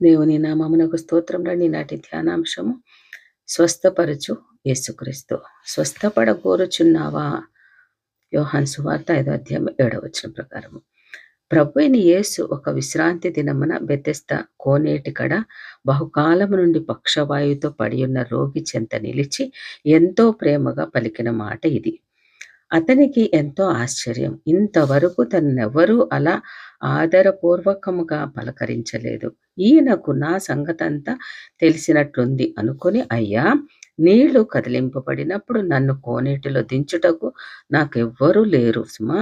దేవుని నామమునకు స్తోత్రములండి. నాటి ధ్యానాంశము స్వస్థపరచు యేసుక్రీస్తు. స్వస్థపడగోరుచున్నావా? యోహాను సువార్త 5:7 ప్రకారము. ప్రభువైన యేసు ఒక విశ్రాంతి దినమున బెతెస్దా కోనేటి కడ బహుకాలము నుండి పక్షవాయువుతో పడియున్న రోగి చెంత నిలిచి ఎంతో ప్రేమగా పలికిన మాట ఇది. అతనికి ఎంతో ఆశ్చర్యం. ఇంతవరకు తనెవరూ అలా ఆదరపూర్వకముగా పలకరించలేదు. ఈయనకు నా సంగతంతా తెలిసినట్లుంది అనుకుని, అయ్యా, నీళ్లు కదిలింపబడినప్పుడు నన్ను కోనేటిలో దించుటకు నాకెవ్వరూ లేరు సుమా.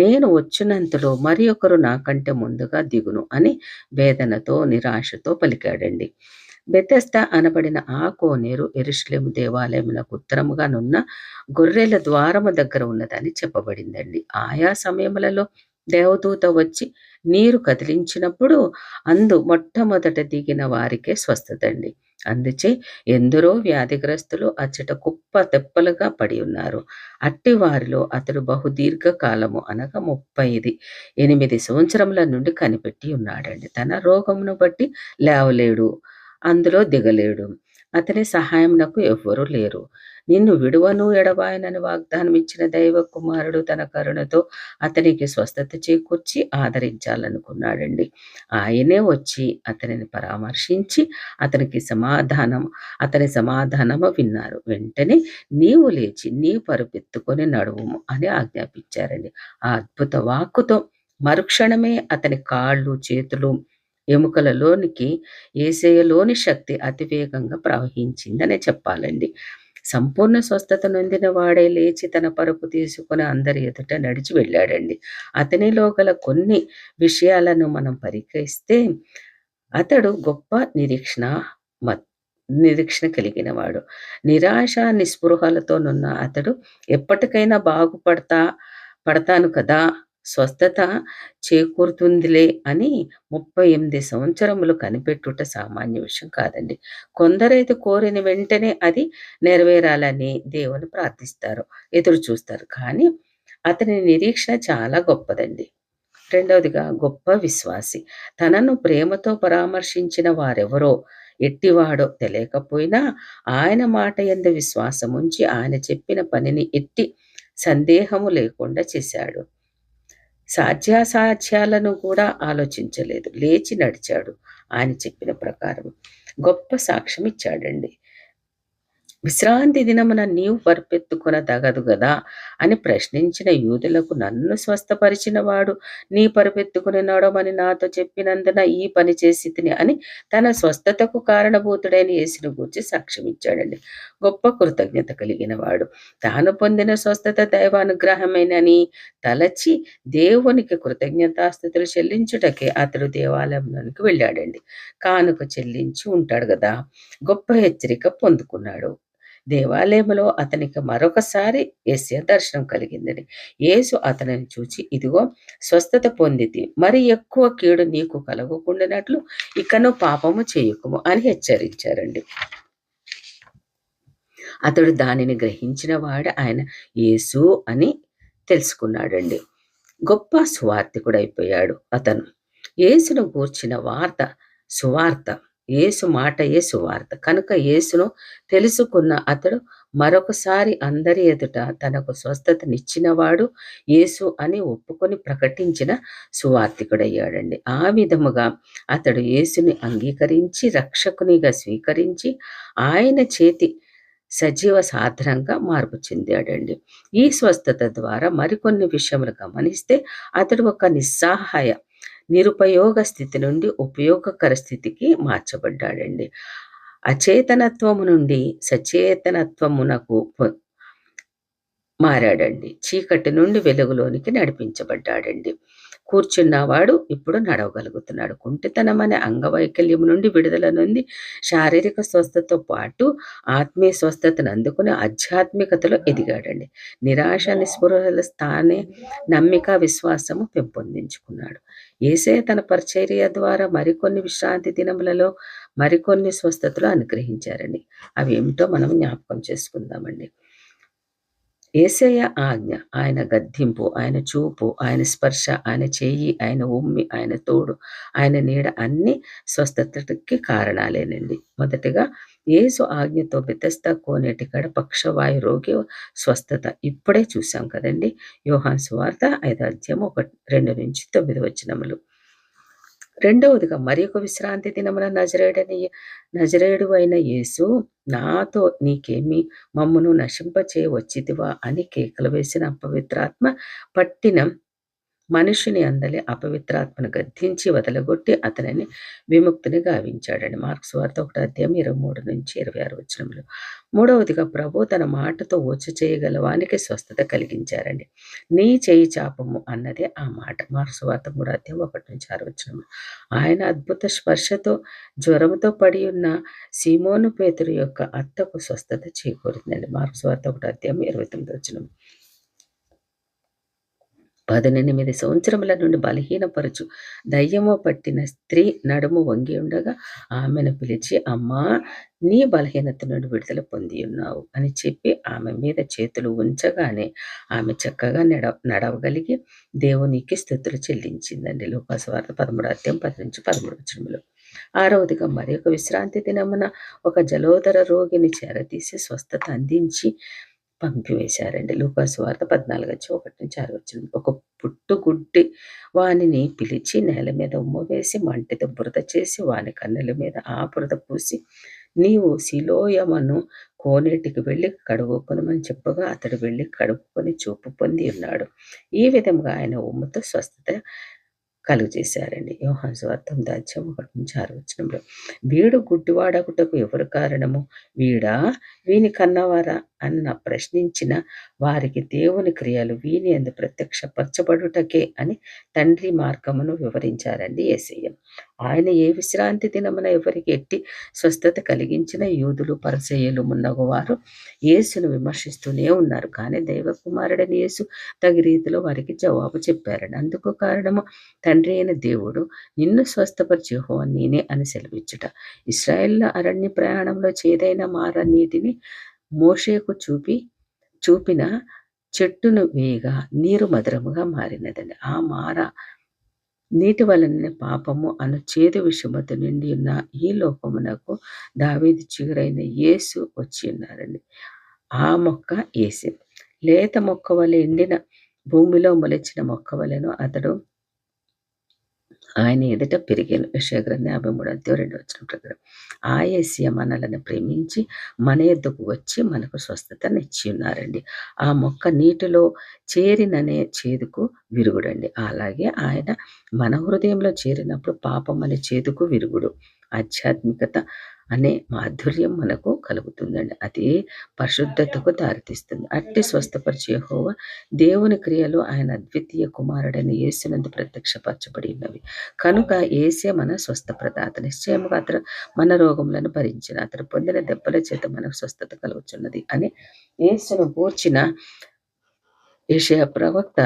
నేను వచ్చినంతలో మరి ఒకరు నాకంటే ముందుగా దిగును అని వేదనతో నిరాశతో పలికాడండి. బెతెస్దా అనబడిన ఆ కోనేరు యెరూషలేము దేవాలయమునకు ఉత్తరముగానున్న గొర్రెల ద్వారము దగ్గర ఉన్నదని చెప్పబడిందండి. ఆయా సమయములలో దేవదూత వచ్చి నీరు కదిలించినప్పుడు అందు మొట్టమొదట దిగిన వారికే స్వస్థతండి. అందుచే ఎందరో వ్యాధిగ్రస్తులు అచ్చట కుప్ప తెప్పలుగా పడి ఉన్నారు. అట్టి వారిలో అతడు బహుదీర్ఘకాలము అనగా 38 సంవత్సరముల నుండి కనిపెట్టి ఉన్నాడండి. తన రోగమును బట్టి లేవలేడు, అందులో దిగలేడు. అతని సహాయమునకు ఎవ్వరూ లేరు. నిన్ను విడువను ఎడబాయనని వాగ్దానం ఇచ్చిన దైవ కుమారుడు తన కరుణతో అతనికి స్వస్థత చేకూర్చి ఆదరించాలనుకున్నాడండి. ఆయనే వచ్చి అతనిని పరామర్శించి అతని సమాధానము విన్నారు. వెంటనే నీవు లేచి నీ పరుపెత్తుకొని నడువుము అని ఆజ్ఞాపించారండి. ఆ అద్భుత వాక్కుతో మరుక్షణమే అతని కాళ్ళు, చేతులు, ఎముకలలోనికి యేసయ్యలోని శక్తి అతివేగంగా ప్రవహించిందనే చెప్పాలండి. సంపూర్ణ స్వస్థత నొందిన వాడే లేచి తన పరుపు తీసుకుని అందరి ఎదుట నడిచి వెళ్ళాడండి. అతనిలో గల కొన్ని విషయాలను మనం పరికరిస్తే అతడు గొప్ప నిరీక్షణ కలిగినవాడు. నిరాశ నిస్పృహలతోనున్న అతడు ఎప్పటికైనా పడతాను కదా, స్వస్థత చేకూరుతుందిలే అని 38 సంవత్సరములు కనిపెట్టుట సామాన్య విషయం కాదండి. కొందరైతే కోరిన వెంటనే అది నెరవేరాలని దేవుని ప్రార్థిస్తారు, ఎదురు చూస్తారు. కానీ అతని నిరీక్షణ చాలా గొప్పదండి. రెండవదిగా, గొప్ప విశ్వాసి. తనను ప్రేమతో పరామర్శించిన వారెవరో, ఎట్టివాడో తెలియకపోయినా ఆయన మాట యందు విశ్వాసముంచి ఆయన చెప్పిన పనిని ఎట్టి సందేహము లేకుండా చేశాడు. సాధ్యాసాధ్యాలను కూడా ఆలోచించలేదు, లేచి నడిచాడు. ఆయన చెప్పిన ప్రకారం గొప్ప సాక్ష్యం ఇచ్చాడండి. విశ్రాంతి దినమున నీవు పరుపెత్తుకొన తగదు గదా అని ప్రశ్నించిన యూదులకు, నన్ను స్వస్థపరిచిన వాడు నీ పరుపెత్తుకుని నడవమని నాతో చెప్పినందున ఈ పని చేసి తిని అని తన స్వస్థతకు కారణభూతుడైన యేసును గూర్చి సాక్ష్యం ఇచ్చాడండి. గొప్ప కృతజ్ఞత కలిగిన వాడు తాను పొందిన స్వస్థత దైవానుగ్రహమేనని తలచి దేవునికి కృతజ్ఞతాస్తుతులు చెల్లించుటకే అతడు దేవాలయంలోనికి వెళ్ళాడండి. కానుక చెల్లించి ఉంటాడు కదా. గొప్ప హెచ్చరిక పొందుకున్నాడు. దేవాలయంలో అతనికి మరొకసారి యేసయ్య దర్శనం కలిగిందని. యేసు అతనిని చూచి, ఇదిగో, స్వస్థత పొందితి, మరి ఎక్కువ కీడు నీకు కలగకుండానట్లు ఇకను పాపము చేయకుము అని హెచ్చరించారండి. అతడు దానిని గ్రహించిన వాడు ఆయన యేసు అని తెలుసుకున్నాడండి. గొప్ప సువార్తికుడైపోయాడు అతను. యేసును గూర్చిన సువార్త, యేసు మాటయే సువార్త కనుక యేసును తెలుసుకున్న అతడు మరొకసారి అందరి ఎదుట తనకు స్వస్థతనిచ్చినవాడు యేసు అని ఒప్పుకొని ప్రకటించిన సువార్తికుడయ్యాడండి. ఆ విధముగా అతడు యేసుని అంగీకరించి రక్షకునిగా స్వీకరించి ఆయన చేతి సజీవ సాధనంగా మార్పు చెందాడండి. ఈ స్వస్థత ద్వారా మరికొన్ని విషయములు గమనిస్తే అతడు ఒక నిరుపయోగ స్థితి నుండి ఉపయోగకర స్థితికి మార్చబడ్డాడండి. అచేతనత్వము నుండి సచేతనత్వమునకు మారాడండి. చీకటి నుండి వెలుగులోనికి నడిపించబడ్డాడండి. కూర్చున్నవాడు ఇప్పుడు నడవగలుగుతున్నాడు. కుంటితనం అనే అంగవైకల్యం నుండి విడుదల నొంది శారీరక స్వస్థతతో పాటు ఆత్మీయ స్వస్థతను అందుకుని ఆధ్యాత్మికతలో ఎదిగాడండి. నిరాశ నిస్పృహల స్థానే నమ్మిక, విశ్వాసము పెంపొందించుకున్నాడు. యేసయ్య తన పరిచర్య ద్వారా మరికొన్ని విశ్రాంతి దినములలో మరికొన్ని స్వస్థతలు అనుగ్రహించారండి. అవి ఏమిటో మనం జ్ఞాపకం చేసుకుందామండి. యేసయ్య ఆజ్ఞ, ఆయన గద్దింపు, ఆయన చూపు, ఆయన స్పర్శ, ఆయన చెయ్యి, ఆయన ఉమ్మి, ఆయన తోడు, ఆయన నీడ అన్నీ స్వస్థతకి కారణాలేనండి. మొదటిగా యేసు ఆజ్ఞతో బెతెస్దా కోనేటి కాడ పక్షవాయు రోగి స్వస్థత ఇప్పుడే చూసాం కదండి. యోహాను సువార్త 5వ అధ్యాయం 2-9 వచనములు. రెండవదిగా మరి ఒక విశ్రాంతి దినమున నజరేయుడవైన యేసు, నాతో నీకేమి, మమ్మును నశింపచేయ వచ్చితివా అని కేకలు వేసిన అపవిత్రాత్మ పట్టిన మనుషుని అందలి అపవిత్రాత్మను గద్దించి వదలగొట్టి అతనిని విముక్తిని గావించాడండి. మార్క్స్ వార్త 1వ అధ్యాయం 23-26 వచనములు. మూడవదిగా ప్రభు తన మాటతో చేయగల వానికి స్వస్థత కలిగించారండి. నీ చేయి చాపము అన్నదే ఆ మాట. మార్క్స్ వార్త 3వ అధ్యాయం 1-6 వచనములు. ఆయన అద్భుత స్పర్శతో జ్వరముతో పడి ఉన్న సీమోను పేతురు యొక్క అత్తకు స్వస్థత చేకూరిందండి. మార్క్స్ వార్త 1వ అధ్యాయం 29 వచనం. 18 సంవత్సరముల నుండి బలహీనపరచు దయ్యము పట్టిన స్త్రీ నడుము వంగి ఉండగా ఆమెను పిలిచి, అమ్మా, నీ బలహీనత నుండి విడుదల పొంది ఉన్నావు అని చెప్పి ఆమె మీద చేతులు ఉంచగానే ఆమె చక్కగా నడవగలిగి దేవునికి స్తుతులు చెల్లించిందండి. లూకాసు వార్త 13వ అధ్యాయం 10-13 వచనములు. ఆరవదిగా మరి ఒక విశ్రాంతి దినమున ఒక జలోదర రోగిని చేరతీసి స్వస్థత అందించి పంపివేశారండి. లూకాసు వార్త 14:1-6 వచనం. ఒక పుట్టుగుడ్డి వానిని పిలిచి నేల మీద ఉమ్మవేసి మంటితో బురద చేసి వాని కన్నుల మీద ఆ బురద పూసి, నీవు సిలోయమను కోనేటికి వెళ్ళి కడుగుకొనమని చెప్పగా అతడు వెళ్ళి కడుక్కొని చూపు పొంది ఉన్నాడు. ఈ విధంగా ఆయన ఉమ్మతో స్వస్థత కలుగజేశారండి. యోహాను సువార్త 8వ అధ్యాయం 1-6 వచనంలో. వీడు గుడ్డివాడగుటకు ఎవరు కారణము? వీడా, వీని కన్నవారా అన్న ప్రశ్నించిన వారికి దేవుని క్రియలు వీని యందు ప్రత్యక్షపరచబడుటకే అని తండ్రి మార్గమును వివరించారండి యేసయ్య. ఆయన ఏ విశ్రాంతి దినమున ఎవరికి ఎట్టి స్వస్థత కలిగించిన యూదులు, పరిసయ్యులు మున్నగు వారు యేసును విమర్శిస్తూనే ఉన్నారు. కానీ దైవ కుమారుడని యేసు తగి రీతిలో వారికి జవాబు చెప్పారండి. అందుకు కారణము తండ్రి అయిన దేవుడు నిన్ను స్వస్థపరిచే యెహోవా నేనే అని సెలవిచ్చుట. ఇశ్రాయేళ్ల అరణ్య ప్రయాణంలో చేదైన మార నీటిని మోషేకు చూపిన చెట్టును వేయగా నీరు మధురముగా మారినదండి. ఆ మార నీటి వలననే పాపము అను చేదు విషముతో నిండి ఉన్న ఈ లోకమునకు దావీదు చిగురైన యేసు వచ్చి ఉన్నారండి. ఆ మొక్క యేసే. లేత మొక్క వలె ఎండిన భూమిలో మొలిచిన మొక్క వలెను అతడు ఆయన ఎదుట పెరిగాను. యెషయా గ్రంథం 53వ అధ్యాయం 2వ వచనం ప్రకారం. ఆ యేసయ్య మనలను ప్రేమించి మన యొద్దకు వచ్చి మనకు స్వస్థతనిచ్చి ఉన్నారండి. ఆ మొక్క నీటిలో చేరిననే చేదుకు విరుగుడండి. అలాగే ఆయన మన హృదయంలో చేరినప్పుడు పాపం అనే చేదుకు విరుగుడు. ఆధ్యాత్మికత అనే మాధుర్యం మనకు కలుగుతుందండి. అది పరిశుద్ధతకు దారితీస్తుంది. అట్టి స్వస్థపరిచే యెహోవా దేవుని క్రియలు ఆయన అద్వితీయ కుమారుడైన యేసునందు ప్రత్యక్షపరచబడి ఉన్నవి. కనుక యేసే మన స్వస్థ ప్రదాత. నిశ్చయముగా అతడు మన రోగములను భరించిన, అతడు పొందిన దెబ్బల చేత మనకు స్వస్థత కలుగుచున్నది అని యేసును గూర్చిన యెషయా ప్రవక్త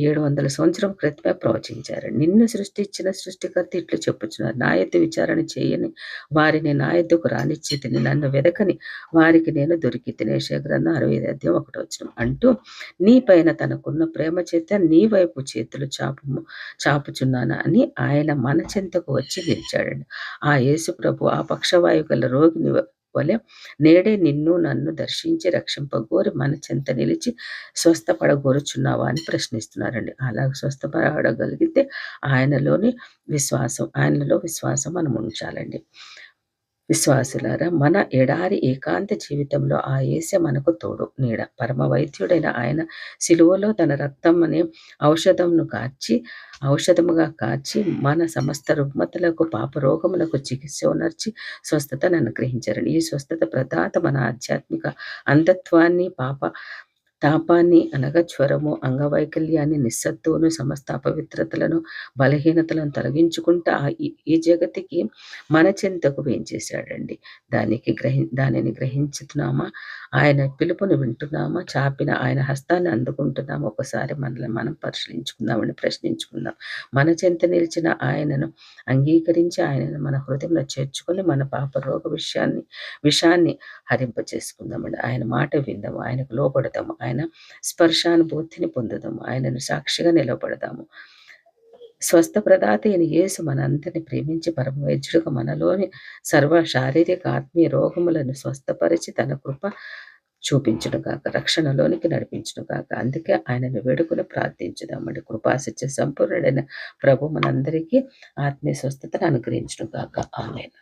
700 సంవత్సరం క్రితమే ప్రవచించారు. నిన్ను సృష్టించిన సృష్టికర్త ఇట్లు చెప్పుచున్నారు, నా యొద్ద విచారణ చేయని వారిని నా యొద్దకు రానిచ్చితిని, నన్ను వెదకని వారికి నేను దొరికితిని. యెషయా గ్రంథం 65వ అధ్యాయం 1వ వచనం. అంటూ నీ పైన తనకున్న ప్రేమ చేత నీ వైపు చేతులు చాపుచున్నాను అని ఆయన మన చెంతకు వచ్చి నిలిచాడండి. ఆ యేసు ప్రభు ఆ పక్షవాయు గల రోగిని వలె నేడే నిన్ను నన్ను దర్శించి రక్షింపగోరి మన చెంత నిలిచి స్వస్థపడగోరుచున్నావా అని ప్రశ్నిస్తున్నారండి. అలాగ స్వస్థపడగలిగితే ఆయనలో విశ్వాసం మనం ఉంచాలండి. విశ్వాసులారా, మన ఎడారి ఏకాంత జీవితంలో ఆ యేసే మనకు తోడు నీడ. పరమ వైద్యుడైన ఆయన సిలువలో తన రక్తం అనే ఔషధముగా కార్చి మన సమస్త రుగ్మతలకు పాప రోగములకు చికిత్స ఉనర్చి స్వస్థతను అనుగ్రహించారని. ఈ స్వస్థత ప్రదాత మన ఆధ్యాత్మిక అంధత్వాన్ని, తాపాన్ని అనగా జ్వరము, అంగవైకల్యాన్ని, నిస్సత్తువును, సమస్త అపవిత్రతలను, బలహీనతలను తొలగించుకుంటా ఈ జగతికి మన చెంతకు వేంచేశాడండి. దానిని గ్రహించుతున్నామా? ఆయన పిలుపుని వింటున్నామా? చాపిన ఆయన హస్తాన్ని అందుకుంటున్నామా? ఒకసారి మనల్ని మనం పరిశీలించుకుందామని ప్రశ్నించుకుందాం. మన చెంత నిలిచిన ఆయనను అంగీకరించి ఆయనను మన హృదయంలో చేర్చుకొని మన పాప రోగ విషాన్ని హరింప చేసుకుందామండి. ఆయన మాట విందాము, ఆయనకు లోపడతాము, ఆయన స్పర్శానుభూతిని పొందుదాము. ఆయనను సాక్షిగా నిలబడదాము. స్వస్థ ప్రదాత అయిన యేసు మనందరిని ప్రేమించి పరమవైద్యుడుగా మనలోని సర్వ శారీరక ఆత్మీయ రోగములను స్వస్థపరిచి తన కృప చూపించును గాక, రక్షణలోనికి నడిపించును గాక. అందుకే ఆయనను వేడుకొని ప్రార్థించుదామండి. కృపాసత్య సంపూర్ణుడైన ప్రభు మనందరికీ ఆత్మీయ స్వస్థతను అనుగ్రహించును గాక. ఆమేన్.